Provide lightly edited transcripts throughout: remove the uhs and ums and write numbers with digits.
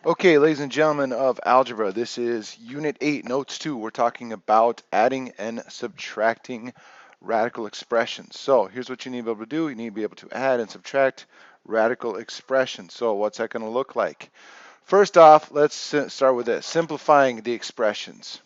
Okay, ladies and gentlemen of algebra, this is Unit 8, Notes 2. We're talking about adding and subtracting radical expressions. So here's what you need to be able to do. You need to be able to add and subtract radical expressions. So what's that going to look like? First off, let's start with this, simplifying the expressions.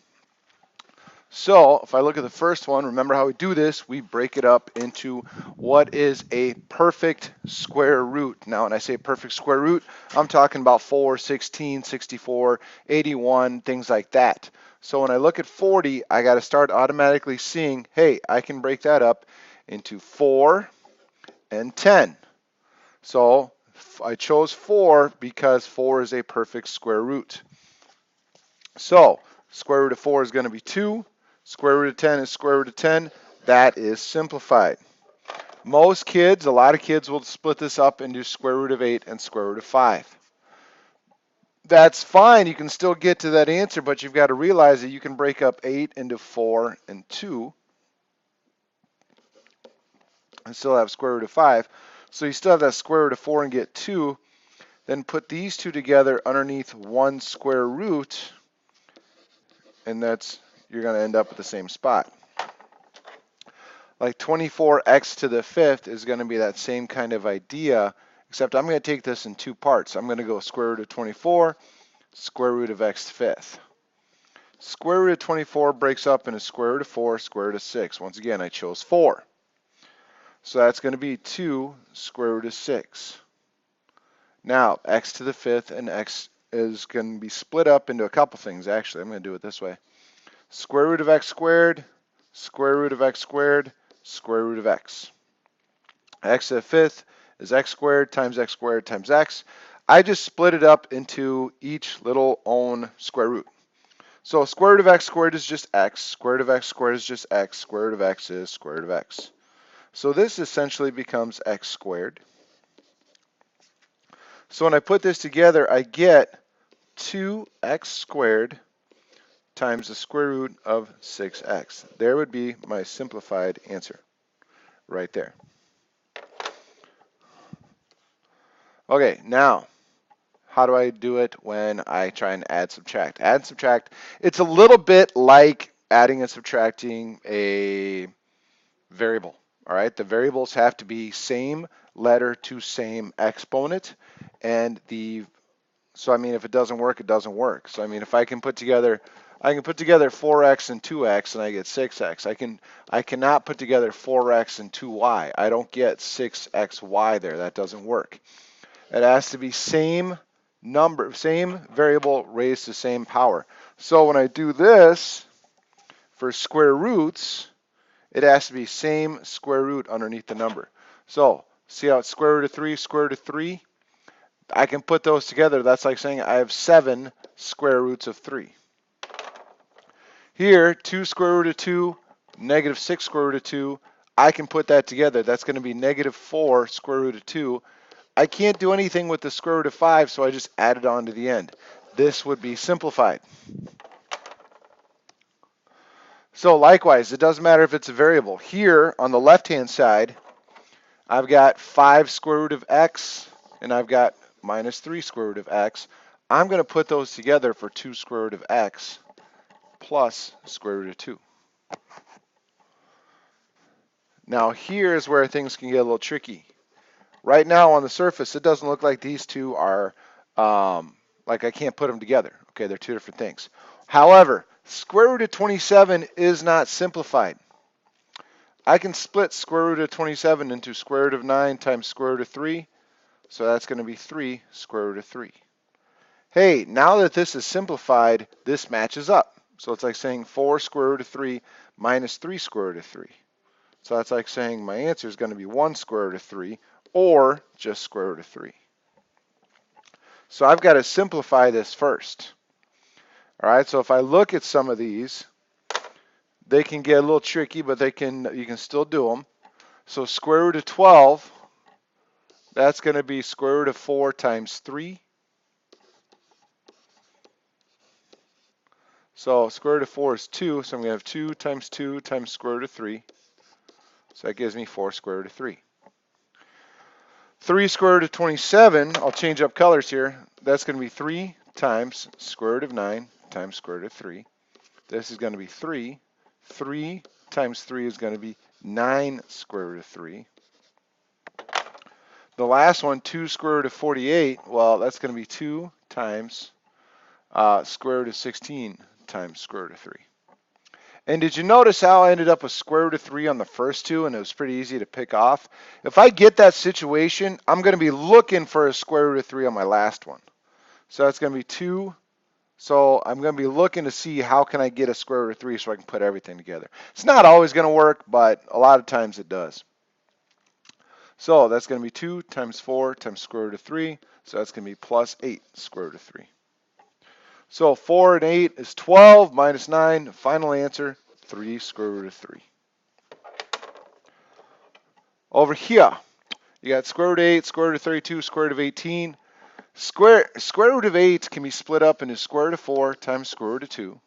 So if I look at the first one, remember how we do this, we break it up into what is a perfect square root. Now when I say perfect square root, I'm talking about 4, 16, 64, 81, things like that. So when I look at 40, I got to start automatically seeing, hey, I can break that up into 4 and 10. So I chose 4 because 4 is a perfect square root. So square root of 4 is going to be 2. Square root of 10 is square root of 10. That is simplified. Most kids, a lot of kids will split this up into square root of 8 and square root of 5. That's fine. You can still get to that answer, but you've got to realize that you can break up 8 into 4 and 2 and still have square root of 5. So you still have that square root of 4 and get 2. Then put these two together underneath one square root, and you're going to end up at the same spot. Like 24x to the fifth is going to be that same kind of idea, except I'm going to take this in two parts. I'm going to go square root of 24, square root of x fifth. Square root of 24 breaks up into square root of 4, square root of 6. Once again, I chose 4. So that's going to be 2 square root of 6. Now, x to the fifth and x is going to be split up into a couple things, actually. I'm going to do it this way. Square root of x squared, square root of x squared, square root of x. X to the fifth is x squared times x. I just split it up into each little own square root. So square root of x squared is just x, square root of x squared is just x, square root of x is square root of x. So this essentially becomes x squared. So when I put this together, I get 2x squared times the square root of 6x. There would be my simplified answer right there. Okay, now, how do I do it when I try and add, subtract? Add, subtract, it's a little bit like adding and subtracting a variable, all right? The variables have to be same letter to same exponent, and so I mean, if it doesn't work, it doesn't work. So I mean, if I can put together 4x and 2x and I get 6x. I cannot put together 4x and 2y. I don't get 6xy there. That doesn't work. It has to be same number, same variable raised to same power. So when I do this for square roots, it has to be same square root underneath the number. So see how it's square root of 3, square root of 3? I can put those together. That's like saying I have 7 square roots of 3. Here, 2 square root of 2, negative 6 square root of 2. I can put that together. That's going to be negative 4 square root of 2. I can't do anything with the square root of 5, so I just add it on to the end. This would be simplified. So likewise, it doesn't matter if it's a variable. Here on the left-hand side, I've got 5 square root of x, and I've got minus 3 square root of x. I'm going to put those together for 2 square root of x plus square root of 2. Now here's where things can get a little tricky. Right now on the surface, it doesn't look like these two are, like I can't put them together. Okay, they're two different things. However, square root of 27 is not simplified. I can split square root of 27 into square root of 9 times square root of 3. So that's going to be 3 square root of 3. Hey, now that this is simplified, this matches up. So it's like saying 4 square root of 3 minus 3 square root of 3. So that's like saying my answer is going to be 1 square root of 3 or just square root of 3. So I've got to simplify this first. All right, so if I look at some of these, they can get a little tricky, but you can still do them. So square root of 12, that's going to be square root of 4 times 3. So square root of 4 is 2, so I'm going to have 2 times square root of 3. So that gives me 4 square root of 3. 3 square root of 27, I'll change up colors here. That's going to be 3 times square root of 9 times square root of 3. This is going to be 3. 3 times 3 is going to be 9 square root of 3. The last one, 2 square root of 48, well, that's going to be 2 times square root of 16 times square root of 3. And did you notice how I ended up with square root of 3 on the first two, and it was pretty easy to pick off? If I get that situation, I'm going to be looking for a square root of 3 on my last one. So that's going to be 2. So I'm going to be looking to see how can I get a square root of 3 so I can put everything together. It's not always going to work, but a lot of times it does. So that's going to be 2 times 4 times square root of 3. So that's going to be plus 8 square root of 3. So 4 and 8 is 12 minus 9. Final answer, 3 square root of 3. Over here, you got square root of 8, square root of 32, square root of 18. Square root of 8 can be split up into square root of 4 times square root of 2.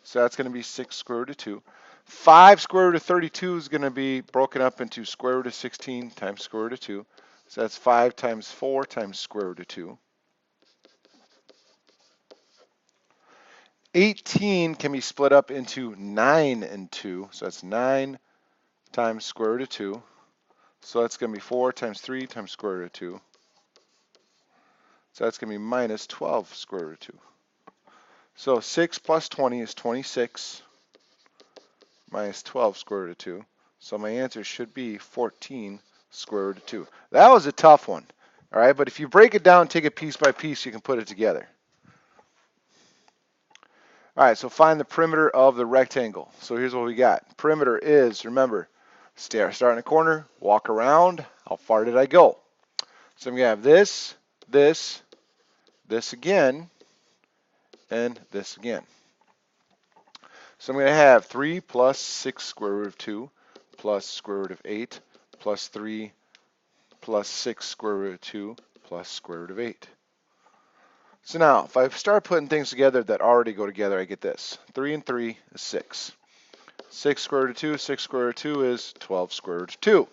So that's going to be 6 square root of 2. 5 square root of 32 is going to be broken up into square root of 16 times square root of 2. So that's 5 times 4 times square root of 2. 18 can be split up into 9 and 2. So that's 9 times square root of 2. So that's going to be 4 times 3 times square root of 2. So that's going to be minus 12 square root of 2. So 6 plus 20 is 26 minus 12 square root of 2. So my answer should be 14 square root of 2. That was a tough one. All right, but if you break it down, take it piece by piece, you can put it together. All right, so find the perimeter of the rectangle. So here's what we got. Perimeter is, remember, start in a corner, walk around. How far did I go? So I'm going to have this, this, this again, and this again. So I'm going to have 3 plus 6 square root of 2 plus square root of 8 plus 3 plus 6 square root of 2 plus square root of 8. So now, if I start putting things together that already go together, I get this. 3 and 3 is 6. 6 square root of 2, 6 square root of 2 is 12 square root of 2.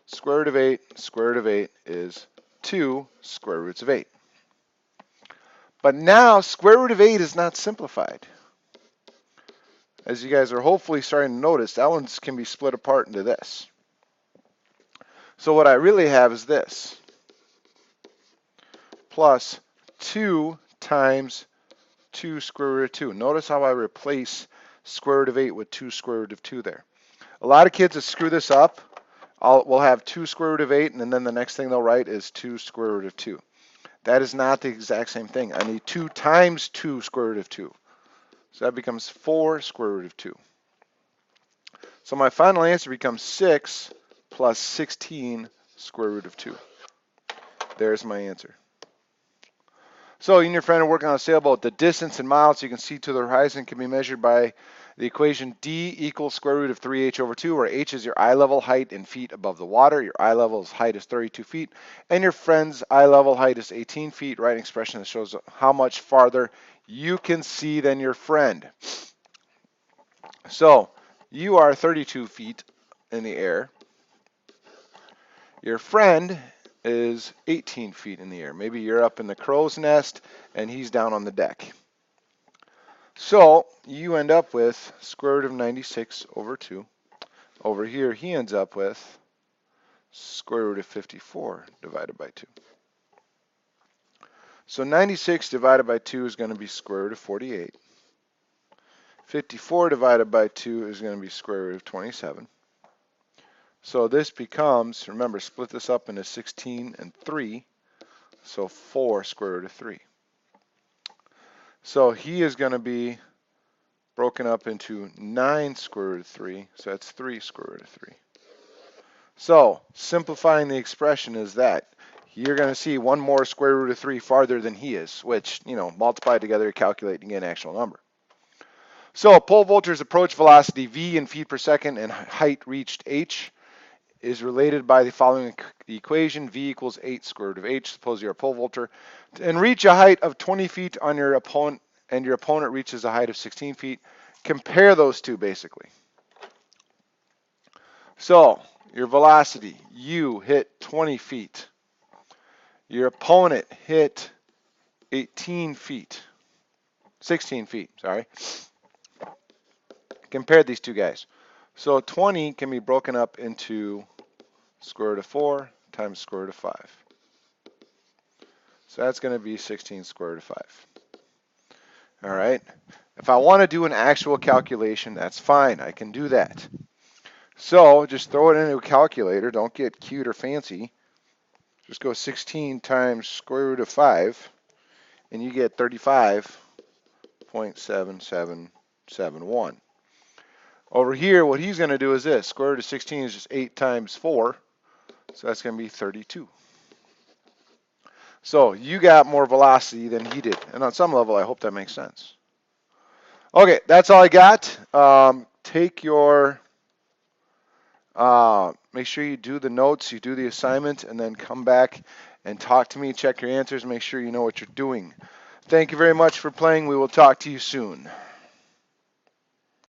Square root of 8, square root of 8 is 2 square roots of 8. But now, square root of 8 is not simplified. As you guys are hopefully starting to notice, that one can be split apart into this. So what I really have is this. Plus 2 times 2 square root of 2. Notice how I replace square root of 8 with 2 square root of 2 there. A lot of kids that screw this up, we'll have 2 square root of 8, and then the next thing they'll write is 2 square root of 2. That is not the exact same thing. I need 2 times 2 square root of 2. So that becomes 4 square root of 2. So my final answer becomes 6 plus 16 square root of 2. There's my answer. So you and your friend are working on a sailboat. The distance in miles you can see to the horizon can be measured by the equation D equals square root of 3h over 2, where h is your eye level height in feet above the water. Your eye level height is 32 feet, and your friend's eye level height is 18 feet. Write an expression that shows how much farther you can see than your friend. So you are 32 feet in the air. Your friend is 18 feet in the air. Maybe you're up in the crow's nest and he's down on the deck. So you end up with square root of 96 over 2. Over here he ends up with square root of 54 divided by 2. So 96 divided by 2 is going to be square root of 48. 54 divided by 2 is going to be square root of 27. So this becomes, remember, split this up into 16 and 3, so 4 square root of 3. So he is going to be broken up into 9 square root of 3, so that's 3 square root of 3. So simplifying the expression is that you're going to see one more square root of 3 farther than he is, which, multiply together, calculate, and get an actual number. So pole vaulter's approach velocity v in feet per second and height reached h is related by the following equation. V equals 8 square root of h. Suppose you're a pole vaulter and reach a height of 20 feet on your opponent, and your opponent reaches a height of 16 feet. Compare those two basically. So your velocity, you hit 20 feet. Your opponent hit 18 feet, 16 feet, sorry. Compare these two guys. So 20 can be broken up into square root of 4 times square root of 5. So that's going to be 16 square root of 5. All right. If I want to do an actual calculation, that's fine. I can do that. So just throw it into a calculator. Don't get cute or fancy. Just go 16 times square root of 5, and you get 35.7771. Over here, what he's going to do is this. Square root of 16 is just 8 times 4, so that's going to be 32. So you got more velocity than he did, and on some level, I hope that makes sense. Okay, that's all I got. Take your, make sure you do the notes, you do the assignment, and then come back and talk to me, check your answers, make sure you know what you're doing. Thank you very much for playing. We will talk to you soon.